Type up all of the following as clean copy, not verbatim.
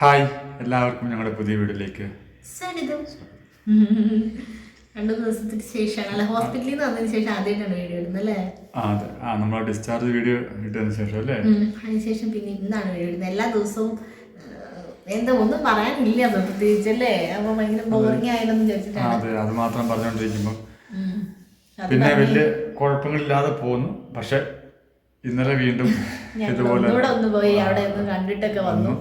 Hi, എല്ലാവർക്കും ഞങ്ങളുടെ പുതിയ വീഡിയോയിലേക്ക് സരിതം. രണ്ടു ദിവസത്തിന് ശേഷമാണ് അല്ല ഹോസ്പിറ്റലിൽ നിന്ന് വന്നതിന് ശേഷം ആദ്യമായിട്ടാണ് വീഡിയോ ഇടുന്നത് അല്ലേ? അതെ, നമ്മൾ ഡിസ്ചാർജ് വീഡിയോ ഇട്ടതിന് ശേഷം അല്ലേ? അതിനുശേഷം പിന്നെ ഇന്നാണ് വീഡിയോ ഇടുന്നത്. എല്ലാ ദിവസവും എന്താ ഒന്നും പറയാനില്ല പ്രത്യേകിച്ചല്ലേ, അപ്പൊ ഭയങ്കര ബോറിംഗ് ആയാലെന്ന് ചോദിച്ചിട്ടാണ്. അതെ, അത് മാത്രം പറഞ്ഞുകൊണ്ടിരിക്കുമ്പോൾ പിന്നെ വലിയ കുഴപ്പങ്ങളില്ലാതെ പോകുന്നു. പക്ഷെ ഇന്നലെ വീണ്ടും ഇതുപോലെ ഒന്ന് പോയി അവിടെ ഒന്ന് കണ്ടിട്ടൊക്കെ വന്നു.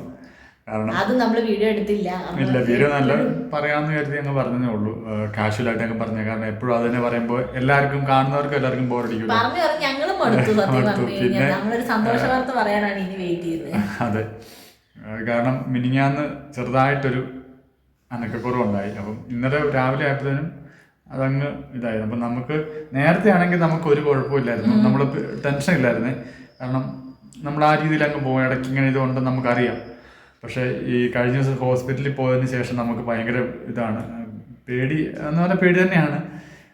കാരണം അത് നമ്മൾ വീഡിയോ എടുത്തില്ല. ഇല്ല, വീഡിയോ നല്ല പറയാമെന്ന് കരുതി ഞങ്ങൾ പറഞ്ഞതേ ഉള്ളൂ. കാഷ്വലായിട്ട് ഞങ്ങൾ പറഞ്ഞത്. കാരണം എപ്പോഴും അത് തന്നെ പറയുമ്പോൾ എല്ലാവർക്കും കാണുന്നവർക്കും എല്ലാവർക്കും ബോറടിക്കും. പറഞ്ഞു പറഞ്ഞു ഞങ്ങളും മടുത്തു. സത്യം പറഞ്ഞു കഴിഞ്ഞാൽ നമ്മളൊരു സന്തോഷ വാർത്ത പറയാനാണ് ഇനി വെയിറ്റ് ചെയ്യുന്നത്. അതെ, കാരണം മിനിഞ്ഞാന്ന് ചെറുതായിട്ടൊരു അനക്കക്കുറവുണ്ടായി. അപ്പം ഇന്നലെ രാവിലെ ആയപ്പോഴത്തേനും അതങ്ങ് ഇതായിരുന്നു. അപ്പം നമുക്ക് നേരത്തെ ആണെങ്കിൽ നമുക്ക് ഒരു കുഴപ്പമില്ലായിരുന്നു, നമ്മൾ ടെൻഷൻ ഇല്ലായിരുന്നു. കാരണം നമ്മൾ ആ രീതിയിൽ അങ്ങ് പോകും. ഇടയ്ക്ക് ഇങ്ങനെ ഇതുണ്ടെന്ന് നമുക്കറിയാം. പക്ഷേ ഈ കഴിഞ്ഞ ദിവസം ഹോസ്പിറ്റലിൽ പോയതിന് ശേഷം നമുക്ക് ഭയങ്കര ഇതാണ്, പേടി എന്ന് പറഞ്ഞാൽ പേടി തന്നെയാണ്.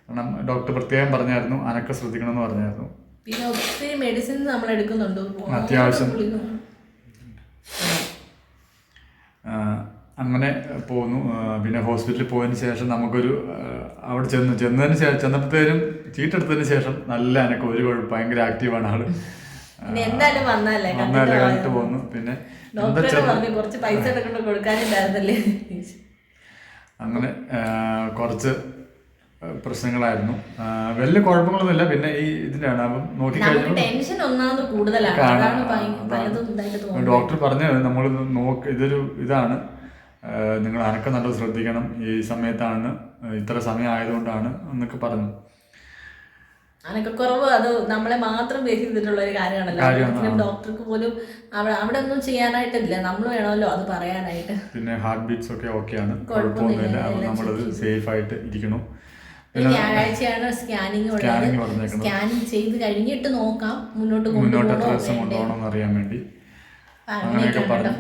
കാരണം ഡോക്ടർ പ്രത്യേകം പറഞ്ഞായിരുന്നു അനക്കം ശ്രദ്ധിക്കണമെന്ന് പറഞ്ഞായിരുന്നു. പിന്നെ ഒത്തിരി മെഡിസിൻ നമ്മൾ എടുക്കുന്നുണ്ട് അത്യാവശ്യം. അങ്ങനെ പോകുന്നു. പിന്നെ ഹോസ്പിറ്റലിൽ പോയതിന് ശേഷം നമുക്കൊരു അവിടെ ചെന്നപ്പോഴത്തേനും ചീട്ടെടുത്തതിന് ശേഷം നല്ല അനക്കം, ഒരു കുഴപ്പം, ഭയങ്കര ആക്റ്റീവാണ് ആള്. വന്നാലേ കണ്ടിട്ട് പോകുന്നു. പിന്നെ കുറച്ച് പൈസ കൊടുക്കാനുണ്ടായിരുന്നല്ലേ, അങ്ങനെ കുറച്ച് പ്രശ്നങ്ങളായിരുന്നു. വലിയ കുഴപ്പങ്ങളൊന്നുമില്ല. പിന്നെ ഈ ഇതിനാണ് അപ്പം ഡോക്ടർ പറഞ്ഞത് നമ്മൾ ഇതൊരു ഇതാണ്, നിങ്ങൾ അനക്കം നല്ല ശ്രദ്ധിക്കണം, ഈ സമയത്താണ്, ഇത്ര സമയം ആയതുകൊണ്ടാണ് എന്നൊക്കെ പറഞ്ഞു. അനക്കക്കുറവ് അത് നമ്മളെ മാത്രം ബേസ് ചെയ്തിട്ടുള്ള ഒരു കാര്യമാണല്ലോ. ഡോക്ടർക്ക് പോലും അവിടെ ഒന്നും ചെയ്യാനായിട്ടില്ല, നമ്മൾ വേണമല്ലോ അത് പറയാനായിട്ട്. പിന്നെ ഹാർട്ട് ബീറ്റ്സ് ഒക്കെ ഓക്കെയാണ്, കുഴപ്പമൊന്നുമില്ല. അപ്പോൾ നമ്മളത് സേഫ് ആയിട്ട് ഇരിക്കണം. ഞായറാഴ്ചയാണ് സ്കാനിങ് ഉള്ളത്. സ്കാനിങ് ചെയ്ത് കഴിഞ്ഞിട്ട് നോക്കാം മുന്നോട്ട് എത്ര ദിവസം കൊണ്ടുപോകണം അറിയാൻ വേണ്ടി.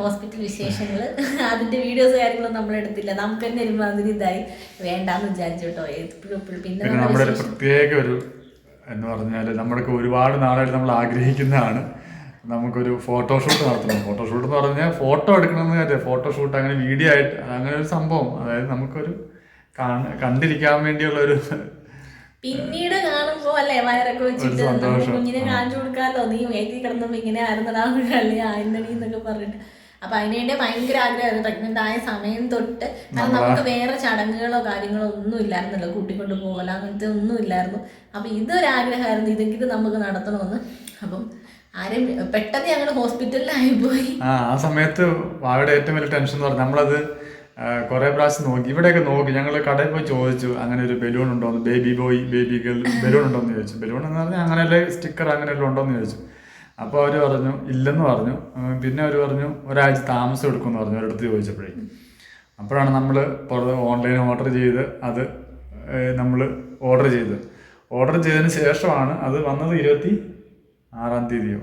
ഹോസ്പിറ്റൽ വിശേഷങ്ങള് അതിന്റെ വീഡിയോസ് കാര്യങ്ങളൊന്നും നമ്മൾ എടുത്തില്ല. നമുക്ക് തന്നെ ഒരുമാതിരി ഇതായി വേണ്ടാന്ന് വിചാരിച്ചു കേട്ടോ. എപ്പോഴും പിന്നെ നമ്മുടെ പ്രത്യേക ഒരു എന്ന് പറഞ്ഞാൽ നമ്മളൊക്കെ ഒരുപാട് നാളായിട്ട് നമ്മൾ ആഗ്രഹിക്കുന്നതാണ്, നമുക്കൊരു ഫോട്ടോഷൂട്ട് നടത്തണം. ഫോട്ടോഷൂട്ട് എന്ന് പറഞ്ഞാൽ ഫോട്ടോ എടുക്കണമെന്ന് കാര്യം, ഫോട്ടോഷൂട്ട് അങ്ങനെ വീഡിയോ ആയിട്ട് അങ്ങനെ ഒരു സംഭവം. അതായത് നമുക്കൊരു കണ്ടിരിക്കാൻ വേണ്ടിയുള്ള ഒരു പിന്നീട് കാണുമ്പോ അല്ലേ വയറൊക്കെ വെച്ചിട്ട് കുഞ്ഞിനെ കാണിച്ചു കൊടുക്കാമല്ലോ, നീ വേദി കിടന്നപ്പോ ഇങ്ങനെ ആയിരുന്നടാ കളി ആയിരുന്നടി എന്നൊക്കെ പറഞ്ഞിട്ട്. അപ്പൊ അതിനുവേണ്ടി ഭയങ്കര ആഗ്രഹമായിരുന്നു പ്രഗ്നന്റ് ആയ സമയം തൊട്ട്. കാരണം നമുക്ക് വേറെ ചടങ്ങുകളോ കാര്യങ്ങളോ ഒന്നും ഇല്ലായിരുന്നല്ലോ, കൂട്ടിക്കൊണ്ട് പോകല അങ്ങനത്തെ ഒന്നും ഇല്ലായിരുന്നു. അപ്പൊ ഇതൊരാഗ്രഹമായിരുന്നു, ഇതെങ്കിലും നമുക്ക് നടത്തണമെന്ന്. അപ്പം ആരും പെട്ടെന്ന് ഞങ്ങൾ ഹോസ്പിറ്റലിലായി പോയി. ആ സമയത്ത് അവിടെ ഏറ്റവും വലിയ ടെൻഷൻ എന്ന് പറഞ്ഞാൽ നമ്മളത് കുറേ പ്രാവശ്യം നോക്കി, ഇവിടെയൊക്കെ നോക്കി. ഞങ്ങൾ കടയിൽ പോയി ചോദിച്ചു അങ്ങനെ ഒരു ബലൂൺ ഉണ്ടോന്ന്, baby boy baby girl balloon ഉണ്ടോന്ന് ചോദിച്ചു. ബലൂൺ എന്ന് പറഞ്ഞാൽ അങ്ങനെയല്ലേ സ്റ്റിക്കർ അങ്ങനെയല്ലേ ഉണ്ടോന്ന് ചോദിച്ചു. അപ്പോൾ അവർ പറഞ്ഞു ഇല്ലെന്ന് പറഞ്ഞു. പിന്നെ അവർ പറഞ്ഞു ഒരാഴ്ച താമസം എടുക്കുമെന്ന് പറഞ്ഞു ഒരിടത്ത് ചോദിച്ചപ്പോഴേക്കും. അപ്പോഴാണ് നമ്മൾ ഓൺലൈൻ ഓർഡർ ചെയ്ത് അത് നമ്മൾ ഓർഡർ ചെയ്തതിന് ശേഷമാണ് അത് വന്നത്. 26-ാം തീയതിയോ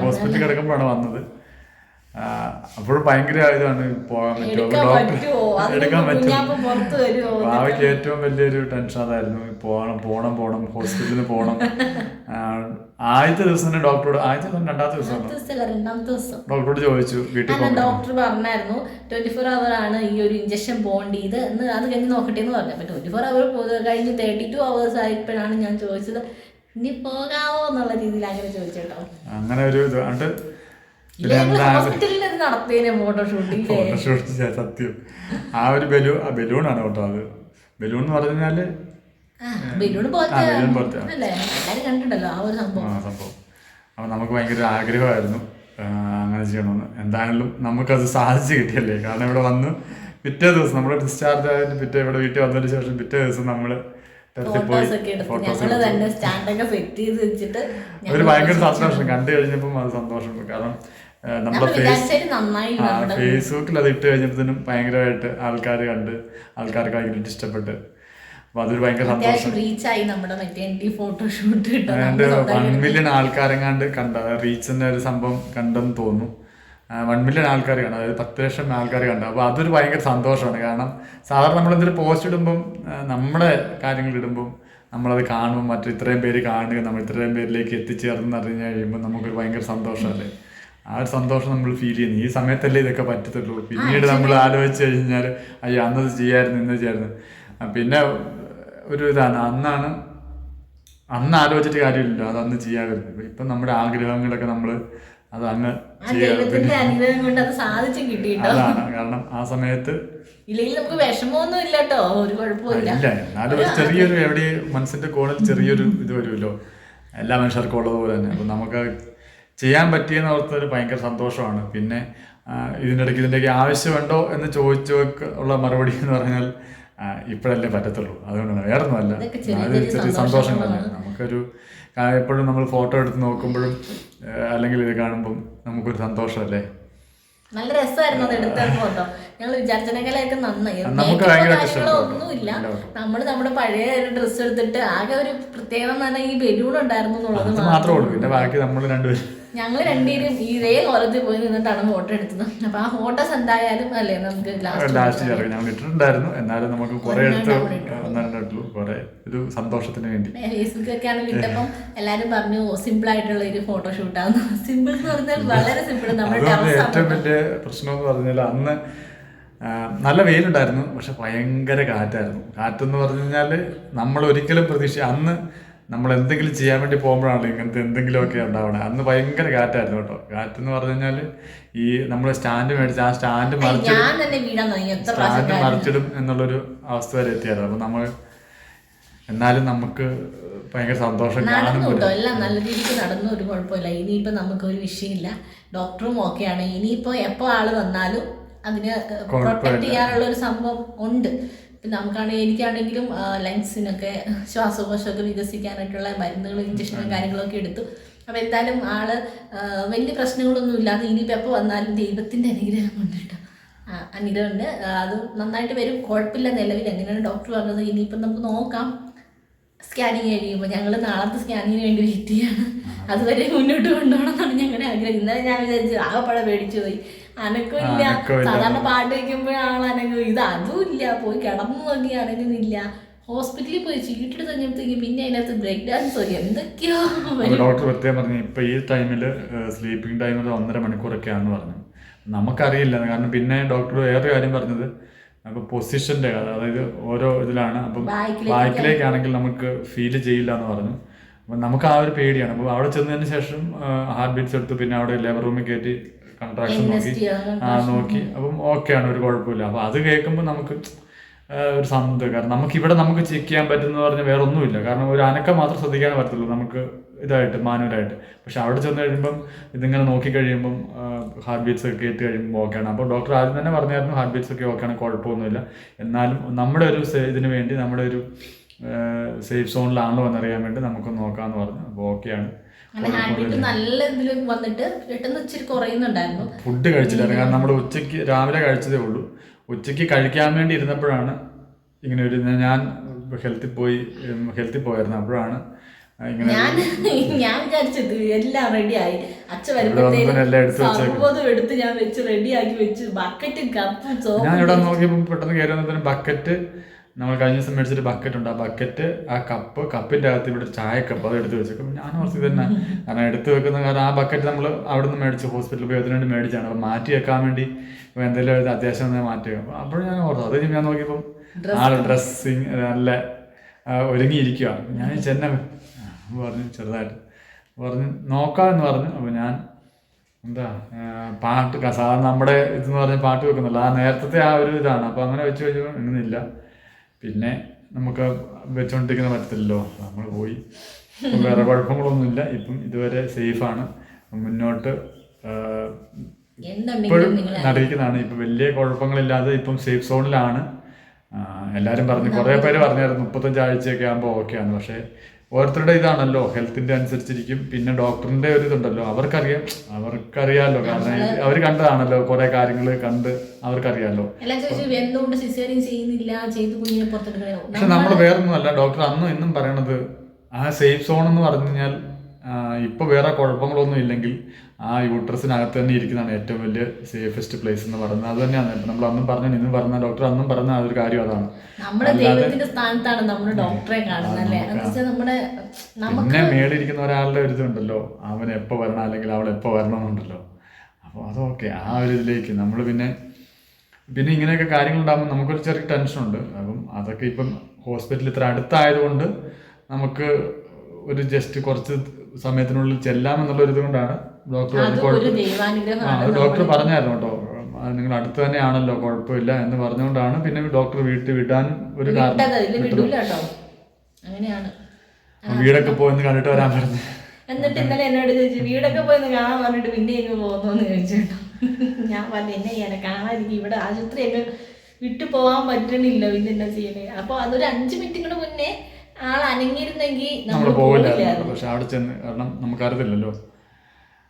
ഹോസ്പിറ്റലിൽ കിടക്കുമ്പോഴാണ് വന്നത്. അപ്പോഴും ഭയങ്കര ഇതാണ്, പോകാൻ പറ്റുമോ, എടുക്കാൻ പറ്റുമോ. ഭാവിക്ക് ഏറ്റവും വലിയൊരു ടെൻഷൻ അതായിരുന്നു. പോണം ഹോസ്പിറ്റലിൽ പോകണം. ആദ്യത്തെ ദിവസം തന്നെ ഡോക്ടറോട്, രണ്ടാമത്തെ ദിവസം ഡോക്ടറോട് ചോദിച്ചു വീട്ടിൽ പോകാൻ. ഡോക്ടർ പറഞ്ഞായിരുന്നു 24 hour ആണ് ഈ ഒരു ഇഞ്ചക്ഷൻ പോകേണ്ടത് എന്ന്, അത് കഴിഞ്ഞ് നോക്കട്ടെ എന്ന് പറഞ്ഞു. അപ്പൊ 24 hour കഴിഞ്ഞ് 32 hours ആയപ്പോഴാണ് ഞാൻ ചോദിച്ചത് ഇനി പോകാവോ എന്നുള്ള രീതിയിൽ അങ്ങനെ ചോദിച്ചേട്ടോ. അങ്ങനെ ഒരു ഇത് ഉണ്ട്. ഫോട്ടോഷൂട്ട് സത്യം ആ ഒരു ബലൂണാണ് കേട്ടോ. അത് ബലൂൺ എന്ന് പറഞ്ഞാല് സംഭവം. അപ്പൊ നമുക്ക് ഭയങ്കര ആഗ്രഹമായിരുന്നു അങ്ങനെ ചെയ്യണമെന്ന്. എന്തായാലും നമുക്കത് സാധിച്ചു കിട്ടിയല്ലേ. കാരണം ഇവിടെ വന്ന് പിറ്റേ ദിവസം നമ്മൾ ഡിസ്ചാർജ് ആയിട്ട് ഇവിടെ വീട്ടിൽ വന്നതിന് ശേഷം പിറ്റേ ദിവസം നമ്മള് ഒരു ഭയങ്കര സന്തോഷം കണ്ടു കഴിഞ്ഞപ്പം. അത് സന്തോഷമുണ്ട്. കാരണം നമ്മുടെ ഫേസ്ബുക്കിൽ അത് ഇട്ട് കഴിഞ്ഞപ്പോഴത്തേനും ഭയങ്കരമായിട്ട് ആൾക്കാർക്ക് ഭയങ്കരമായിട്ട് ഇഷ്ടപ്പെട്ട്. അപ്പൊ അതൊരു ഭയങ്കര സന്തോഷം. 1 മില്യൺ ആൾക്കാരെങ്ങാണ്ട് കണ്ട റീച്ചിന്റെ ഒരു സംഭവം കണ്ടെന്ന് തോന്നുന്നു. 1 മില്യൺ ആൾക്കാർ കണ്ടു, അതായത് 10 ലക്ഷം ആൾക്കാർ കണ്ടു. അപ്പോൾ അതൊരു ഭയങ്കര സന്തോഷമാണ്. കാരണം സാധാരണ നമ്മളെന്തൊരു പോസ്റ്റ് ഇടുമ്പം, നമ്മുടെ കാര്യങ്ങൾ ഇടുമ്പം നമ്മളത് കാണുമ്പോൾ ഇത്രയും പേര് കാണുക, നമ്മൾ ഇത്രയും പേരിലേക്ക് എത്തിച്ചേർന്ന് അറിഞ്ഞു കഴിയുമ്പോൾ നമുക്കൊരു ഭയങ്കര സന്തോഷമല്ലേ. ആ ഒരു സന്തോഷം നമ്മൾ ഫീൽ ചെയ്യുന്നു. ഈ സമയത്തല്ലേ ഇതൊക്കെ പറ്റത്തുള്ളൂ. പിന്നീട് നമ്മൾ ആലോചിച്ച് കഴിഞ്ഞാൽ അയ്യോ അന്നത് ചെയ്യായിരുന്നു ഇന്ന് ചെയ്യായിരുന്നു. പിന്നെ ഒരു ഇതാണ് അന്ന് ആലോചിച്ചിട്ട് കാര്യമില്ല, അത് അന്ന് ചെയ്യാതിരുന്നത്. ഇപ്പം നമ്മുടെ ആഗ്രഹങ്ങളൊക്കെ നമ്മൾ അത് അങ്ങ് അതാണ്. കാരണം ആ സമയത്ത് ഇല്ലെങ്കിൽ നമുക്ക് വിഷമമൊന്നും ഇല്ല കേട്ടോ, ഒരു കുഴപ്പമില്ല. ഇല്ല, എന്നാലും ഒരു ചെറിയൊരു എവിടെ മനസ്സിന്റെ കോണിൽ ചെറിയൊരു ഇത് വരുമല്ലോ, എല്ലാ മനുഷ്യർക്കും ഉള്ളതുപോലെ തന്നെ. അപ്പം നമുക്ക് ചെയ്യാൻ പറ്റിയെന്ന് ഓർത്തൊരു ഭയങ്കര സന്തോഷമാണ്. പിന്നെ ഇതിൻ്റെയൊക്കെ ആവശ്യമുണ്ടോ എന്ന് ഉള്ള മറുപടി എന്ന് പറഞ്ഞാൽ ഇപ്പോഴല്ലേ പറ്റത്തുള്ളൂ, അതുകൊണ്ടാണ്, വേറെ ഒന്നുമല്ല. അത് ചെറിയ സന്തോഷങ്ങളല്ലേ നമുക്കൊരു. എപ്പോഴും നമ്മൾ ഫോട്ടോ എടുത്ത് നോക്കുമ്പോഴും അല്ലെങ്കിൽ ഇത് കാണുമ്പം നമുക്കൊരു സന്തോഷമല്ലേ. നല്ല രസമായിരുന്നു അത് എടുത്ത ഫോട്ടോ. ഞങ്ങൾ വിചാരിച്ചതിനേക്കാളൊക്കെ നന്നായി. ഒന്നുമില്ല, നമ്മൾ നമ്മുടെ പഴയ ഒരു ഡ്രസ്സ് എടുത്തിട്ട് ആകെ ഒരു പ്രത്യേകത എന്ന് പറഞ്ഞാൽ ഈ ബലൂൺ ഉണ്ടായിരുന്നു എന്നുള്ളത് മാത്രമേ ഉള്ളൂ. പിന്നെ ബാക്കി നമ്മൾ രണ്ടുപേരും ഞങ്ങൾ രണ്ടുപേരും ഇതേ കോലത്തിൽ പോയി നിന്നിട്ടാണ് ഫോട്ടോ എടുത്തത്. അപ്പൊ ആ ഫോട്ടോസ് എന്തായാലും അല്ലേ നമുക്ക് ലാസ്റ്റ് ഞങ്ങൾ ഇട്ടിട്ടുണ്ടായിരുന്നു. എന്നാലും നമുക്ക് കുറെ കുറെ ഒരു സന്തോഷത്തിന് വേണ്ടി ഫേസ്ബുക്കൊക്കെ ആണ് ഇട്ടപ്പം എല്ലാരും പറഞ്ഞു സിമ്പിൾ ആയിട്ടുള്ള ഒരു ഫോട്ടോഷൂട്ടാണ്. സിമ്പിൾ എന്ന് പറഞ്ഞാൽ വളരെ സിമ്പിൾ. ഏറ്റവും വലിയ പ്രശ്നം എന്ന് പറഞ്ഞാൽ അന്ന് നല്ല വെയിലുണ്ടായിരുന്നു, പക്ഷെ ഭയങ്കര കാറ്റായിരുന്നു. കാറ്റെന്ന് പറഞ്ഞു കഴിഞ്ഞാൽ നമ്മൾ ഒരിക്കലും അന്ന് നമ്മൾ എന്തെങ്കിലും ചെയ്യാൻ വേണ്ടി പോകുമ്പോഴാണല്ലോ ഇങ്ങനത്തെ എന്തെങ്കിലുമൊക്കെ ഉണ്ടാവണേ. അന്ന് ഭയങ്കര കാറ്റായിരുന്നു കേട്ടോ. കാറ്റെന്ന് പറഞ്ഞു കഴിഞ്ഞാൽ ഈ നമ്മൾ സ്റ്റാൻഡ് മേടിച്ച് ആ സ്റ്റാൻഡ് മറിച്ചിടും എന്നുള്ളൊരു അവസ്ഥ വരെ എത്തിയായിരുന്നു. അപ്പം നമ്മൾ എന്നാലും നമുക്ക് ഭയങ്കര സന്തോഷം കേട്ടോ. എല്ലാം നല്ല രീതിക്ക് നടന്നു, ഒരു കുഴപ്പമില്ല. ഇനിയിപ്പോൾ നമുക്കൊരു വിഷയമില്ല, ഡോക്ടറും ഓക്കെയാണ്. ഇനിയിപ്പോൾ എപ്പോൾ ആള് വന്നാലും അതിന് പ്രൊട്ടക്ട് ചെയ്യാനുള്ള ഒരു സംഭവം ഉണ്ട്. പിന്നെ നമുക്കാണെങ്കിൽ എനിക്കാണെങ്കിലും ലങ്സിനൊക്കെ ശ്വാസകോശമൊക്കെ വികസിക്കാനായിട്ടുള്ള മരുന്നുകളും ഇഞ്ചക്ഷനും കാര്യങ്ങളൊക്കെ എടുത്തു. അപ്പോൾ എന്തായാലും ആള് വലിയ പ്രശ്നങ്ങളൊന്നും ഇല്ലാതെ ഇനിയിപ്പോൾ എപ്പോൾ വന്നാലും ദൈവത്തിൻ്റെ അനുഗ്രഹം കൊണ്ട് കേട്ടോ, അനുഗ്രഹമുണ്ട്, അത് നന്നായിട്ട് വരും, കുഴപ്പമില്ല നിലവിൽ. എങ്ങനെയാണ് ഡോക്ടർ പറഞ്ഞത്. ഇനിയിപ്പം നമുക്ക് നോക്കാം സ്കാനിങ് കഴിയുമ്പോൾ. ഞങ്ങൾ നാളത്തെ സ്കാനിങ്ങിന് വേണ്ടി വെയിറ്റ് ചെയ്യാണ്. അതുവരെ മുന്നോട്ട് കൊണ്ടുപോകണം എന്നാണ് ഞങ്ങളുടെ ആഗ്രഹം. ഇന്നലെ ഞാൻ വിചാരിച്ചു ആകെപ്പാടെ പേടിച്ചു പോയി, അനക്കമില്ല. സാധാരണ പാട്ട് വയ്ക്കുമ്പോഴാണ് അനങ്ങും, ഇത് അതും ഇല്ല. പോയി കിടന്നു നോക്കി അനങ്ങുന്നില്ല. ഹോസ്പിറ്റലിൽ പോയി ചീട്ടെടുത്ത് കഴിഞ്ഞപ്പോഴത്തേക്കും പിന്നെ അതിനകത്ത് ബ്രേക്ക് ഡാൻസോ എന്തൊക്കെയോ. ഡോക്ടർ പ്രത്യേകം പറഞ്ഞു ഇപ്പൊ ഈ ടൈമിൽ സ്ലീപ്പിംഗ് ടൈമിൽ 1.5 മണിക്കൂറൊക്കെയാണെന്ന് പറഞ്ഞു. നമുക്കറിയില്ല, കാരണം പിന്നെ ഡോക്ടർ വേറെ കാര്യം പറഞ്ഞത് അപ്പോൾ പൊസിഷൻ്റെ, അതായത് ഓരോ ഇതിലാണ്. അപ്പം ബാക്കിലേക്കാണെങ്കിൽ നമുക്ക് ഫീൽ ചെയ്യില്ല എന്ന് പറഞ്ഞു. അപ്പം നമുക്ക് ആ ഒരു പേടിയാണ്. അപ്പോൾ അവിടെ ചെന്നതിന് ശേഷം ഹാർട്ട് ബീറ്റ്സ് എടുത്ത് പിന്നെ അവിടെ ലേബർ റൂമിൽ കയറ്റി കൺട്രാക്ഷൻ നോക്കി അപ്പം ഓക്കെയാണ്, ഒരു കുഴപ്പമില്ല. അപ്പോൾ അത് കേൾക്കുമ്പോൾ നമുക്ക് ഒരു സന്തോഷം. കാരണം നമുക്ക് ചെക്ക് ചെയ്യാൻ പറ്റുന്ന പറഞ്ഞാൽ വേറെ ഒന്നുമില്ല. കാരണം ഒരു അനക്കം മാത്രം ശ്രദ്ധിക്കാനേ പറ്റുള്ളൂ നമുക്ക് ഇതായിട്ട് മാനുവലായിട്ട്. പക്ഷെ അവിടെ ചെന്ന് കഴിയുമ്പം ഇതിങ്ങനെ നോക്കി കഴിയുമ്പം ഹാർട്ട് ബീറ്റ്സ് ഒക്കെ കേട്ട് കഴിയുമ്പോൾ ഓക്കെയാണ്. അപ്പോൾ ഡോക്ടർ ആദ്യം തന്നെ പറഞ്ഞായിരുന്നു ഹാർട്ട് ബീറ്റ്സ് ഒക്കെ ഓക്കെയാണ്, കുഴപ്പമൊന്നുമില്ല. എന്നാലും നമ്മുടെ ഒരു ഇതിന് വേണ്ടി നമ്മുടെ ഒരു സേഫ് സോണിലാണല്ലോ എന്നറിയാൻ വേണ്ടി നമുക്ക് നോക്കാമെന്ന് പറഞ്ഞു. അപ്പോൾ ഓക്കെയാണ്. നല്ല ഇതിൽ വന്നിട്ട് പെട്ടെന്ന് ഇച്ചിരി കുറയുന്നുണ്ടായിരുന്നു. ഫുഡ് കഴിച്ചില്ലായിരുന്നു, കാരണം നമ്മൾ ഉച്ചയ്ക്ക് രാവിലെ കഴിച്ചതേ ഉള്ളൂ. ഉച്ചയ്ക്ക് കഴിക്കാൻ വേണ്ടി ഇരുന്നപ്പോഴാണ് ഇങ്ങനെ ഒരു ഞാൻ ഹെൽത്തിൽ പോയായിരുന്നു. അപ്പോഴാണ് ഞാൻ വിചാരിച്ചത് എല്ലാം റെഡിയായി. അച്ഛൻ വരുമ്പോഴത്തേക്കും എടുത്ത് ഞാൻ വെച്ച് റെഡിയാക്കി വെച്ച് ബക്കറ്റും കപ്പും ഞാൻ ഇവിടെ നോക്കിയപ്പോൾ പെട്ടെന്ന് കയറി വന്നതിന് ബക്കറ്റ്, നമ്മൾ കഴിഞ്ഞ ദിവസം മേടിച്ചൊരു ബക്കറ്റ് ഉണ്ട്. ആ ബക്കറ്റ്, ആ കപ്പിൻ്റെ അകത്ത് ഇവിടെ ചായക്കപ്പ് അത് എടുത്ത് വെച്ചേക്കും. ഞാൻ ഓർത്തി തന്നെ, കാരണം എടുത്ത് വെക്കുന്ന കാരണം ആ ബക്കറ്റ് നമ്മൾ അവിടെ നിന്ന് മേടിച്ച് ഹോസ്പിറ്റലിൽ ഉപയോഗത്തിന് വേണ്ടി മേടിച്ചാണ്. അപ്പോൾ മാറ്റി വെക്കാൻ വേണ്ടി എന്തെങ്കിലും അത്യാവശ്യം മാറ്റി വെക്കും. അപ്പോൾ ഞാൻ ഓർത്തു, അത് ഞാൻ നോക്കിയപ്പം ആൾ ഡ്രസ്സിങ് നല്ല ഒരുങ്ങിയിരിക്കുക. ഞാൻ ചെന്ന പറഞ്ഞു ചെറുതായിട്ട് പറഞ്ഞു നോക്കാമെന്ന് പറഞ്ഞു. അപ്പോൾ ഞാൻ പാട്ട് സാധാരണ നമ്മുടെ ഇതെന്ന് പറഞ്ഞാൽ പാട്ട് വെക്കുന്നില്ല, ആ നേരത്തെ ആ ഒരു ഇതാണ്. അപ്പോൾ അങ്ങനെ വെച്ച് ഇങ്ങനെയില്ല. പിന്നെ നമുക്ക് വെച്ചുകൊണ്ടിരിക്കുന്ന പറ്റത്തില്ലല്ലോ, നമ്മൾ പോയി. വേറെ കുഴപ്പങ്ങളൊന്നുമില്ല, ഇപ്പം ഇതുവരെ സേഫാണ്. മുന്നോട്ട് ഇപ്പോഴും നടക്കുന്നതാണ്. ഇപ്പം വലിയ കുഴപ്പങ്ങളില്ലാതെ ഇപ്പം സേഫ് സോണിലാണ്. എല്ലാവരും പറഞ്ഞു, കുറേ പേര് പറഞ്ഞായിരുന്നു 35 ആഴ്ചയൊക്കെ ആകുമ്പോൾ ഓക്കെയാണ്. പക്ഷേ ഓരോരുത്തരുടെ ഇതാണല്ലോ, ഹെൽത്തിൻ്റെ അനുസരിച്ചിരിക്കും. പിന്നെ ഡോക്ടറിൻ്റെ ഒരു ഇതുണ്ടല്ലോ, അവർക്കറിയാമല്ലോ, കാരണം അവർ കണ്ടതാണല്ലോ, കുറേ കാര്യങ്ങൾ കണ്ട് അവർക്കറിയാമല്ലോ. പക്ഷെ നമ്മൾ വേറൊന്നുമല്ല, ഡോക്ടർ അന്നും ഇന്നും പറയണത് ആ സേഫ് സോൺ എന്ന് പറഞ്ഞു കഴിഞ്ഞാൽ ഇപ്പോൾ വേറെ കുഴപ്പങ്ങളൊന്നും ഇല്ലെങ്കിൽ ആ യൂട്രസിനകത്ത് തന്നെ ഇരിക്കുന്നതാണ് ഏറ്റവും വലിയ സേഫസ്റ്റ് പ്ലേസ് എന്ന് പറയുന്നത്. അത് തന്നെയാണ് ഇപ്പം നമ്മൾ അന്നും പറഞ്ഞു, ഇന്നും പറഞ്ഞ ഡോക്ടർ അന്നും പറഞ്ഞ അതൊരു കാര്യം അതാണ്. പിന്നെ മേളിരിക്കുന്ന ഒരാളുടെ ഒരു ഇതുണ്ടല്ലോ, അവൻ എപ്പോൾ വരണം അല്ലെങ്കിൽ അവൾ എപ്പോൾ വരണമെന്നുണ്ടല്ലോ. അപ്പോൾ അതൊക്കെ ആ ഒരു ഇതിലേക്ക് നമ്മൾ പിന്നെ ഇങ്ങനെയൊക്കെ കാര്യങ്ങളുണ്ടാകുമ്പോൾ നമുക്കൊരു ചെറിയ ടെൻഷനുണ്ട്. അപ്പം അതൊക്കെ ഇപ്പം ഹോസ്പിറ്റൽ ഇത്ര അടുത്തായതുകൊണ്ട് നമുക്ക് ഒരു ജസ്റ്റ് കുറച്ച് സമയത്തിനുള്ളിൽ ചെല്ലാമെന്നുള്ളൊരു ഇതുകൊണ്ടാണ് ഡോക്ടർ ഡോക്ടർ പറഞ്ഞായിരുന്നു കേട്ടോ, നിങ്ങൾ അടുത്ത് തന്നെയാണല്ലോ കുഴപ്പമില്ല എന്ന് പറഞ്ഞുകൊണ്ടാണ് പിന്നെ ഡോക്ടർ വീട്ടിൽ വിടാനും ഒരു വീടൊക്കെ പോയെന്ന് കണ്ടിട്ട് വരാൻ പറഞ്ഞു. എന്നിട്ട് ഇന്നലെ എന്നോട് ചോദിച്ചു വീടൊക്കെ പോയെന്ന് കാണാൻ പറഞ്ഞിട്ട് പിന്നെ ഇങ്ങ് പോകുന്നോന്ന് ചോദിച്ചോട്ടോ. ഞാൻ പറഞ്ഞു എന്നെ ചെയ്യാനെ കാണാതിരിക്കും, ഇവിടെ ആശുപത്രി എന്നെ വിട്ടു പോകാൻ പറ്റണില്ല, പിന്നെ എന്നാ ചെയ്യണേ. അപ്പൊ അതൊരു 5 മിനിറ്റിന് മുന്നേ ആൾ അനങ്ങിയിരുന്നെങ്കിൽ നമ്മൾ പോകില്ലായിരുന്നു. പക്ഷെ അവിടെ ചെന്ന് കാരണം നമുക്കറിയില്ലല്ലോ.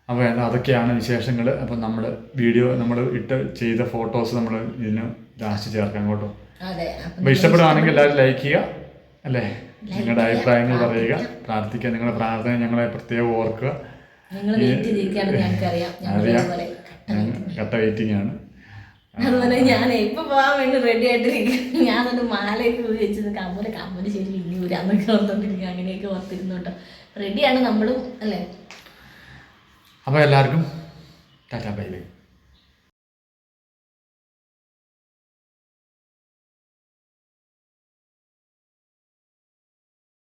അപ്പോൾ അതൊക്കെയാണ് വിശേഷങ്ങൾ. അപ്പം നമ്മൾ വീഡിയോ നമ്മൾ ചെയ്ത ഫോട്ടോസ് നമ്മൾ ഇതിന് ലാസ്റ്റ് ചേർക്കാം കേട്ടോ. അപ്പോൾ ഇഷ്ടപ്പെടുകയാണെങ്കിൽ എല്ലാവരും ലൈക്ക് ചെയ്യുക അല്ലേ, നിങ്ങളുടെ അഭിപ്രായങ്ങൾ പറയുക, പ്രാർത്ഥിക്കുക. നിങ്ങളുടെ പ്രാർത്ഥന ഞങ്ങളെ പ്രത്യേകം ഓർക്കുക. അറിയാം, കട്ട വെയിറ്റിംഗ് ആണ്. അതുപോലെ ഞാൻ ഇപ്പൊ പോകാൻ വേണ്ടി റെഡി ആയിട്ടിരിക്കും. ഞാനൊന്ന് മാലയൊക്കെ വെച്ചത് കമ്മല് ശരി ഇനി ഊരാന്നൊക്കെ ഓർത്തോണ്ടിരിക്കുക, അങ്ങനെയൊക്കെ ഓർത്തിരുന്നു കേട്ടോ. റെഡിയാണ് നമ്മളും അല്ലേ. അപ്പോൾ എല്ലാവർക്കും ടാറ്റാ ബൈ ബൈ.